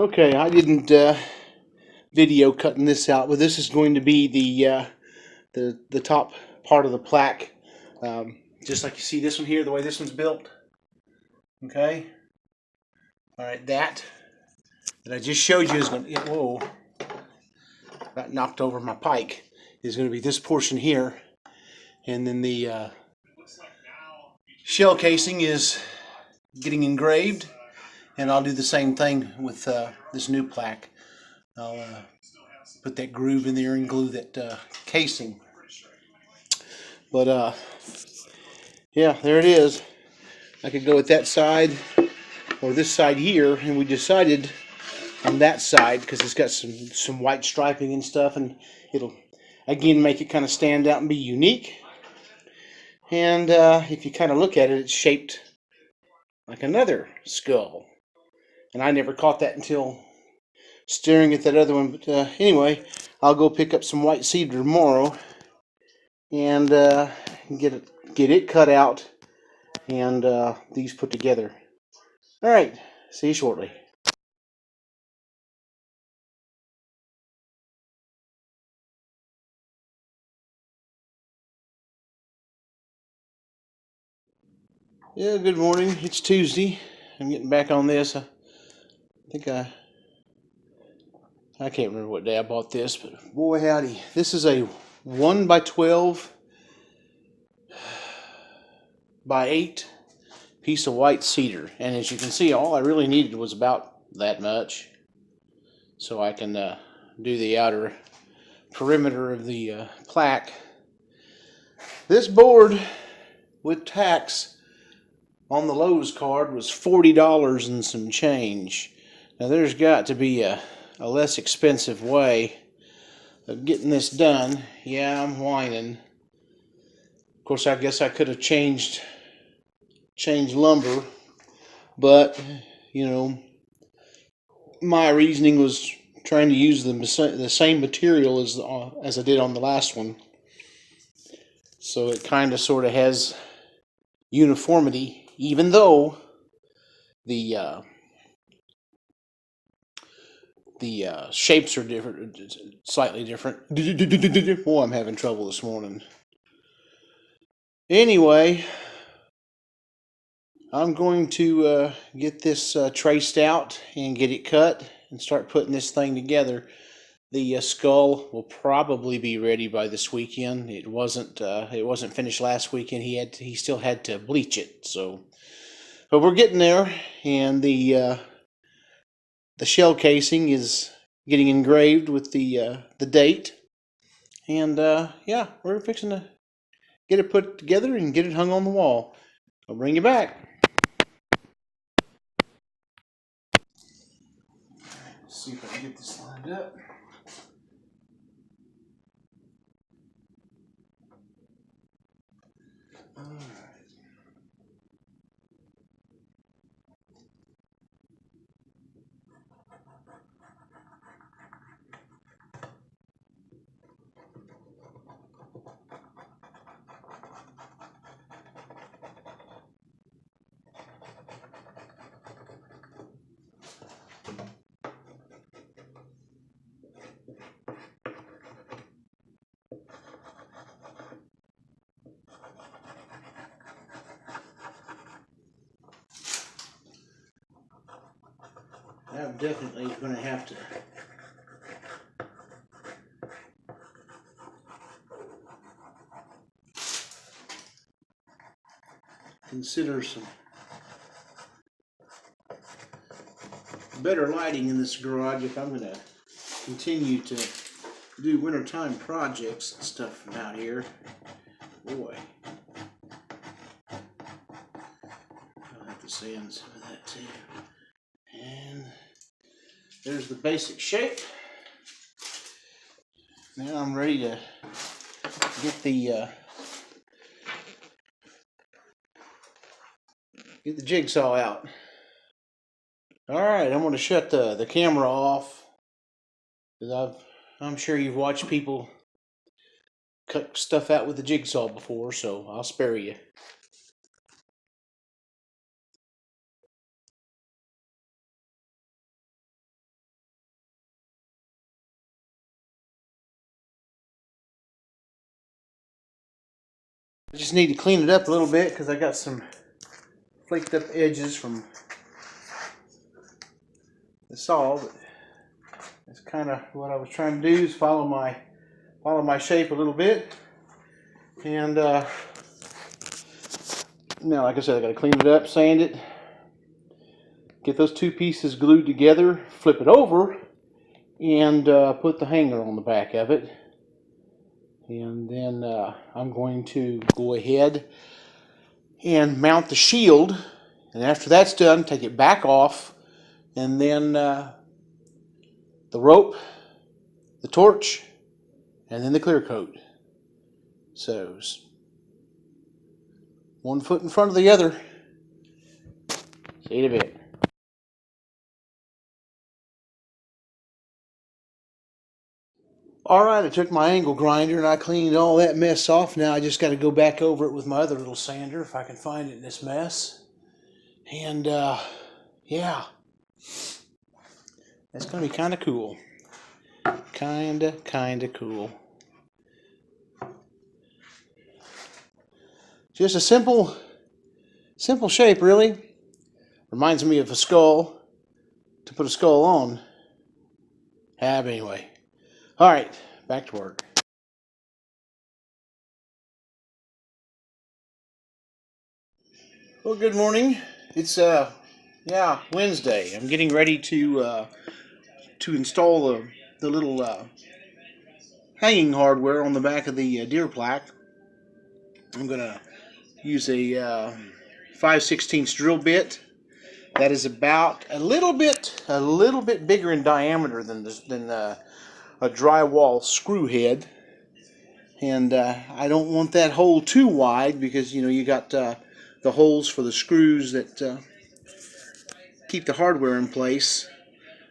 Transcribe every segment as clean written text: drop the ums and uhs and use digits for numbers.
Okay, I didn't video cutting this out, but this is going to be the top part of the plaque. Just like you see this one here, the way this one's built. Okay. All right, that I just showed you is going to, whoa, got knocked over my pike, is going to be this portion here, and then the shell casing is getting engraved, and I'll do the same thing with this new plaque. I'll put that groove in there and glue that casing. But yeah, there it is. I could go with that side or this side here, and we decided on that side because it's got some white striping and stuff, and it'll again make it kind of stand out and be unique. And if you kind of look at it, it's shaped like another skull, and I never caught that until staring at that other one. But anyway, I'll go pick up some white cedar tomorrow and get it cut out and these put together. All right, see you shortly. Yeah, good morning. It's Tuesday. I'm getting back on this. I think I can't remember what day I bought this, but boy howdy. This is a 1 by 12 by 8 piece of white cedar. And as you can see, all I really needed was about that much. So I can do the outer perimeter of the plaque. This board with tax on the Lowe's card was $40 and some change. Now there's got to be a less expensive way of getting this done. Yeah, I'm whining. Of course, I guess I could have changed lumber, but you know, my reasoning was trying to use the same material as I did on the last one, so it kind of sort of has uniformity, even though the shapes are different, slightly different. Oh, I'm having trouble this morning. Anyway, I'm going to get this traced out and get it cut and start putting this thing together. The skull will probably be ready by this weekend. It wasn't finished last weekend. He still had to bleach it. So, but we're getting there, and the shell casing is getting engraved with the date, and yeah, we're fixing to get it put together and get it hung on the wall. I'll bring you back. Let's see if I can get this lined up. All right. I'm definitely going to have to consider some better lighting in this garage if I'm going to continue to do wintertime projects and stuff from out here. Boy, I'll have to sand some of that too. And there's the basic shape. Now I'm ready to get the jigsaw out. All right, I'm going to shut the camera off because I'm sure you've watched people cut stuff out with the jigsaw before, so I'll spare you. I just need to clean it up a little bit because I got some flaked up edges from the saw. But that's kind of what I was trying to do, is follow my shape a little bit. And now, like I said, I got to clean it up, sand it, get those two pieces glued together, flip it over, and put the hanger on the back of it. And then I'm going to go ahead and mount the shield. And after that's done, take it back off, and then the rope, the torch, and then the clear coat. So, one foot in front of the other. See you in a bit. Alright, I took my angle grinder and I cleaned all that mess off. Now I just got to go back over it with my other little sander, if I can find it in this mess. And yeah, that's going to be kind of cool. Kind of cool. Just a simple shape, really. Reminds me of a skull, to put a skull on. But anyway. Alright, back to work. Well, good morning. It's Wednesday. I'm getting ready to install the little hanging hardware on the back of the deer plaque. I'm gonna use a 5/16 drill bit that is about a little bit bigger in diameter than a drywall screw head, and I don't want that hole too wide because you got the holes for the screws that keep the hardware in place.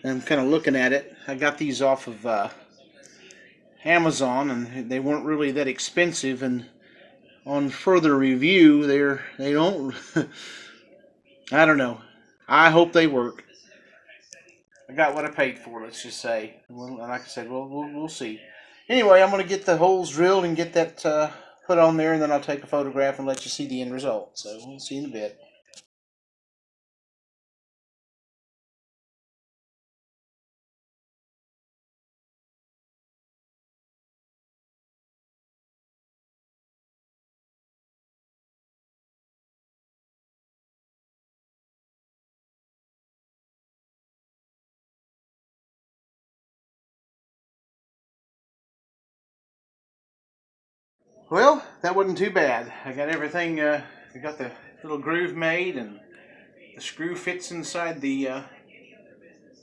And I'm kind of looking at it. I got these off of Amazon, and they weren't really that expensive, and on further review they don't I don't know. I hope they work. I got what I paid for, let's just say. Well, and like I said, we'll see. Anyway, I'm going to get the holes drilled and get that put on there, and then I'll take a photograph and let you see the end result. So we'll see in a bit. Well, that wasn't too bad. I got everything, I got the little groove made, and the screw fits inside the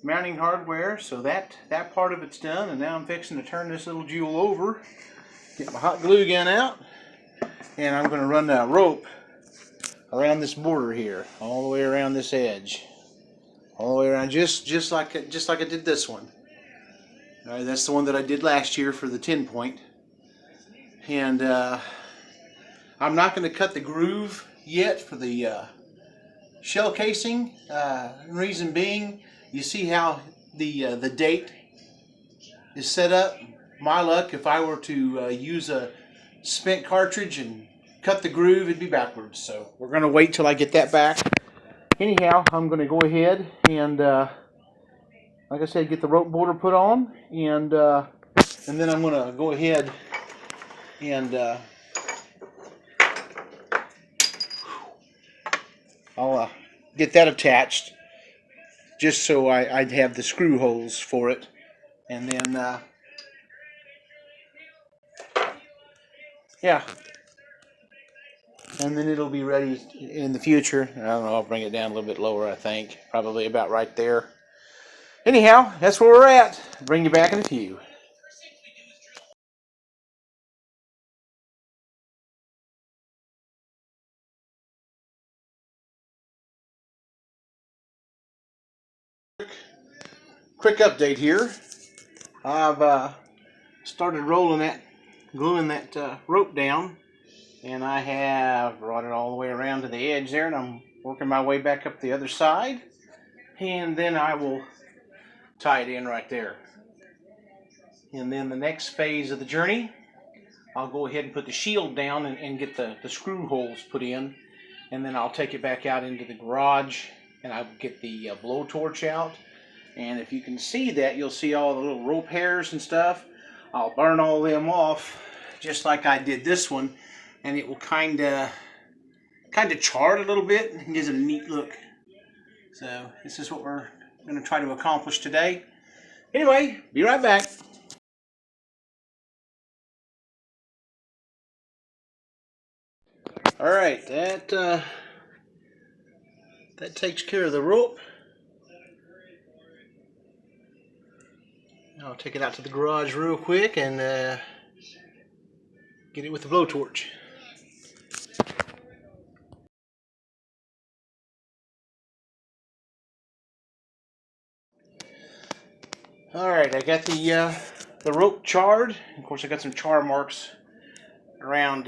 mounting hardware, so that part of it's done. And now I'm fixing to turn this little jewel over, get my hot glue gun out, and I'm going to run a rope around this border here, all the way around this edge, all the way around, just like I did this one. All right, that's the one that I did last year for the 10-point. And I'm not going to cut the groove yet for the shell casing. Reason being, you see how the date is set up. My luck, if I were to use a spent cartridge and cut the groove, it'd be backwards. So we're going to wait till I get that back. Anyhow, I'm going to go ahead and, like I said, get the rope border put on, and then I'm going to go ahead and I'll get that attached, just so I'd have the screw holes for it, and then yeah, and then it'll be ready in the future. I don't know, I'll bring it down a little bit lower, I think, probably about right there. Anyhow, that's where we're at. I'll bring you back in a few. Quick update here. I've started gluing that rope down, and I have brought it all the way around to the edge there, and I'm working my way back up the other side, and then I will tie it in right there. And then the next phase of the journey I'll go ahead and put the shield down and get the screw holes put in, and then I'll take it back out into the garage and I'll get the blowtorch out. And if you can see that, you'll see all the little rope hairs and stuff. I'll burn all them off just like I did this one, and it will kind of char it a little bit and gives it a neat look. So this is what we're going to try to accomplish today. Anyway, be right back. All right, that takes care of the rope. I'll take it out to the garage real quick and get it with the blowtorch. All right, I got the rope charred. Of course, I got some char marks around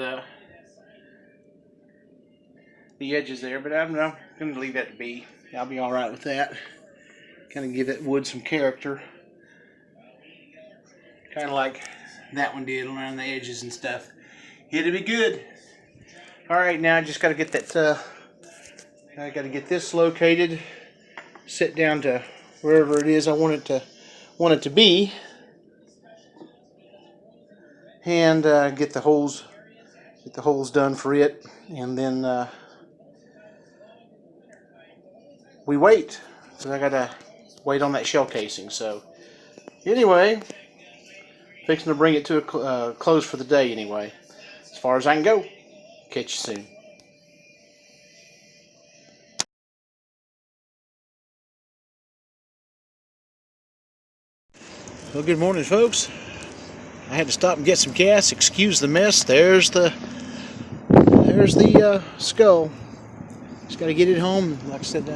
the edges there, but I'm going to leave that to be. I'll be all right with that. Kind of give that wood some character, kind of like that one did around the edges and stuff. It'll be good. All right, now I just got to get that. I got to get this located, set down to wherever it is I want it to be, and get the holes done for it, and then we wait. So I gotta wait on that shell casing. So anyway, fixing to bring it to a close for the day. Anyway, as far as I can go. Catch you soon. Well, good morning, folks. I had to stop and get some gas. Excuse the mess. There's the skull. Just got to get it home. Like I said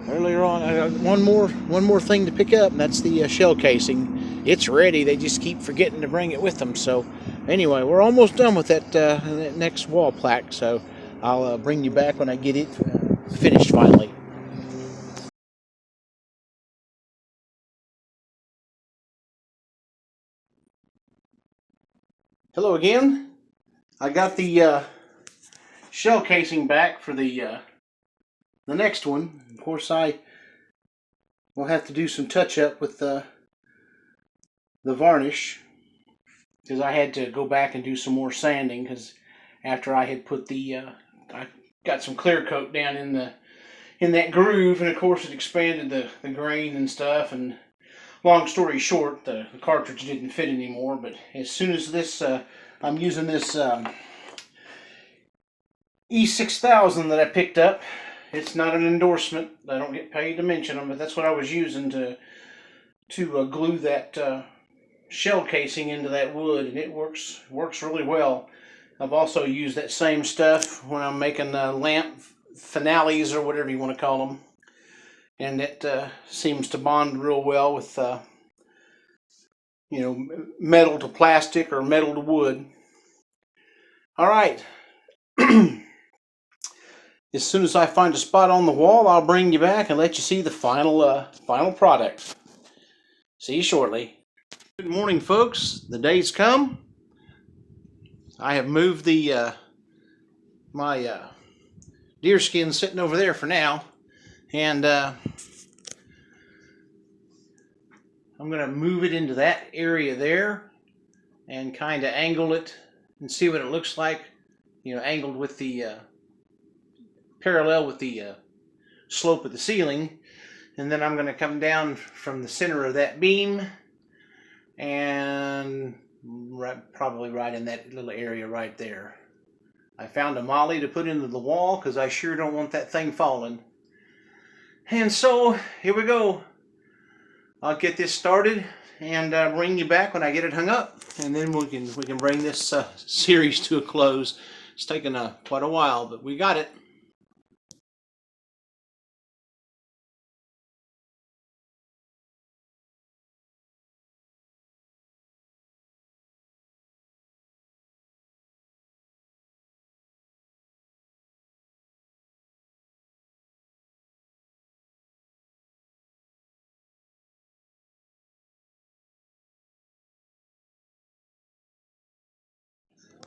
earlier on, I got one more thing to pick up, and that's the shell casing. It's ready. They just keep forgetting to bring it with them. So anyway, we're almost done with that next wall plaque. So I'll bring you back when I get it finished finally. Hello again. I got the shell casing back for the next one. Of course, I will have to do some touch up with the varnish, because I had to go back and do some more sanding, because after I had put I got some clear coat down in that groove, and of course it expanded the grain and stuff, and long story short, the cartridge didn't fit anymore. But as soon as this I'm using this E6000 that I picked up. It's not an endorsement. I don't get paid to mention them, but that's what I was using to glue that shell casing into that wood, and it works really well. I've also used that same stuff when I'm making lamp finales or whatever you want to call them, and it seems to bond real well with metal to plastic or metal to wood. All right. As soon as I find a spot on the wall, I'll bring you back and let you see the final product. See you shortly. Good morning, folks. The day's come. I have moved the my deer skin sitting over there for now, and I'm going to move it into that area there and kind of angle it and see what it looks like, angled with the parallel with the slope of the ceiling. And then I'm going to come down from the center of that beam and probably right in that little area right there. I found a molly to put into the wall because I sure don't want that thing falling. And so here we go. I'll get this started and bring you back when I get it hung up, and then we can bring this series to a close. It's taken quite a while, but we got it.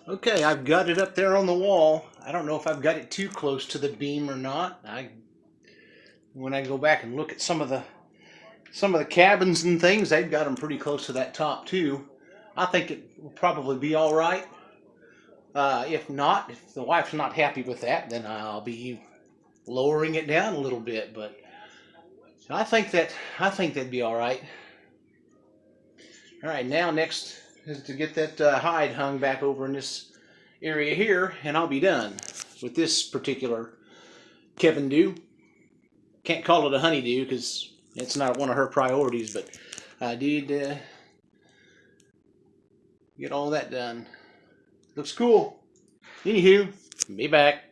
Okay, I've got it up there on the wall. I don't know if I've got it too close to the beam or not. When I go back and look at some of the cabins and things, they've got them pretty close to that top too. I think it will probably be all right. If not, if the wife's not happy with that, then I'll be lowering it down a little bit. But I think that'd be all right. All right, now next is to get that hide hung back over in this area here, and I'll be done with this particular Kevin do. Can't call it a honeydew because it's not one of her priorities, but I did get all that done. Looks cool. Anywho, be back.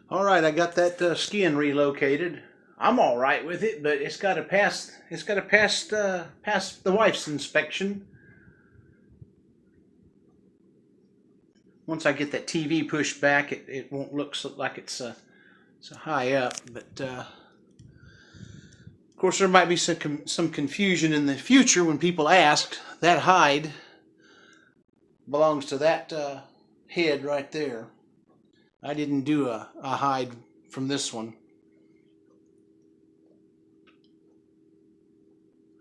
All right, I got that skin relocated. I'm all right with it, but it's got to pass. It's got to pass the wife's inspection. Once I get that TV pushed back, it won't look like it's so high up. But of course, there might be some confusion in the future when people ask. That hide belongs to that head right there. I didn't do a hide from this one.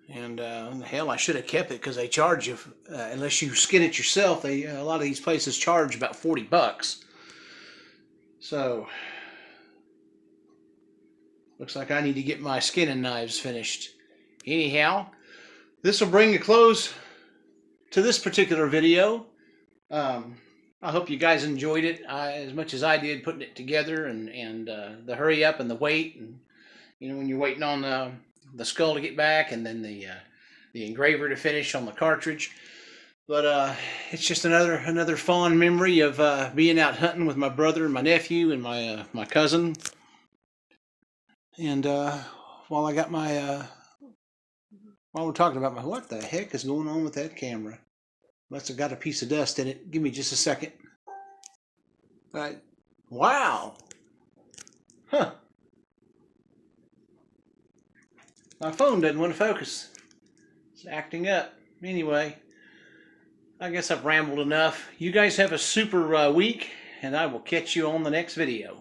And hell, I should have kept it because they charge you, unless you skin it yourself, a lot of these places charge about $40. So, looks like I need to get my skinning knives finished. Anyhow, this will bring a close to this particular video. I hope you guys enjoyed it as much as I did putting it together, and the hurry up and the wait, and when you're waiting on the skull to get back, and then the engraver to finish on the cartridge. But it's just another fond memory of being out hunting with my brother and my nephew and my cousin. And while we're talking about what the heck is going on with that camera? Must have got a piece of dust in it. Give me just a second. Wow. Huh. My phone doesn't want to focus. It's acting up. Anyway, I guess I've rambled enough. You guys have a super week, and I will catch you on the next video.